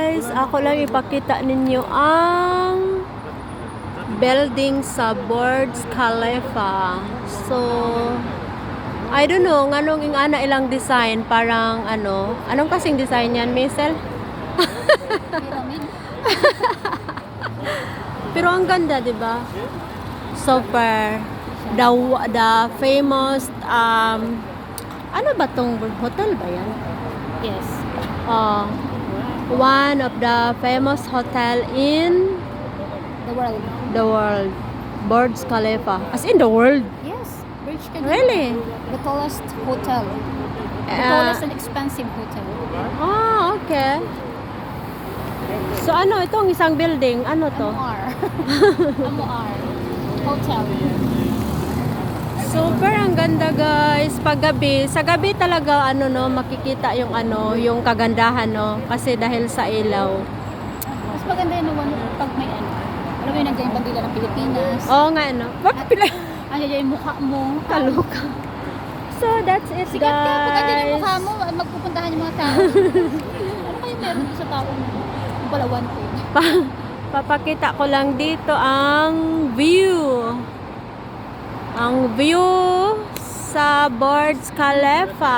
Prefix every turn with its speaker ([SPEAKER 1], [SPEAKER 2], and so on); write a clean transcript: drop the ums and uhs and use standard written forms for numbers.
[SPEAKER 1] guys, ako lang ipakita ninyo ang building sa Burj Khalifa. So, I don't know, nganong ingana ilang design, parang anong kasing design yan, Maisel? Pero ang ganda, 'di ba? Super. The famous ano ba tong hotel ba yan?
[SPEAKER 2] Yes.
[SPEAKER 1] One of the famous hotel in
[SPEAKER 2] The world.
[SPEAKER 1] the world. Burj Khalifa. As in the world?
[SPEAKER 2] Yes. Burj Khalifa.
[SPEAKER 1] Really?
[SPEAKER 2] The tallest hotel. The tallest and expensive hotel.
[SPEAKER 1] Okay. So ano, itong isang building, ano to?
[SPEAKER 2] MOR. Hotel.
[SPEAKER 1] Super ang ganda guys. Paggabi, sa gabi talaga makikita yung yung kagandahan kasi dahil sa ilaw.
[SPEAKER 2] Mas maganda yun pag may alam mo yung nandiyan yung bandila ng Pilipinas.
[SPEAKER 1] Oo nga Bakit pila?
[SPEAKER 2] Ano yung mukha mo?
[SPEAKER 1] Kaluka. So that's it
[SPEAKER 2] Sigat ka, pag andyan yung
[SPEAKER 1] guys.
[SPEAKER 2] mukha mo, magpupuntahan yung mga tao. Ano kayo meron sa tao mo? Yung pala one thing.
[SPEAKER 1] Papakita ko lang dito ang view. Ang view sa Burj Khalifa.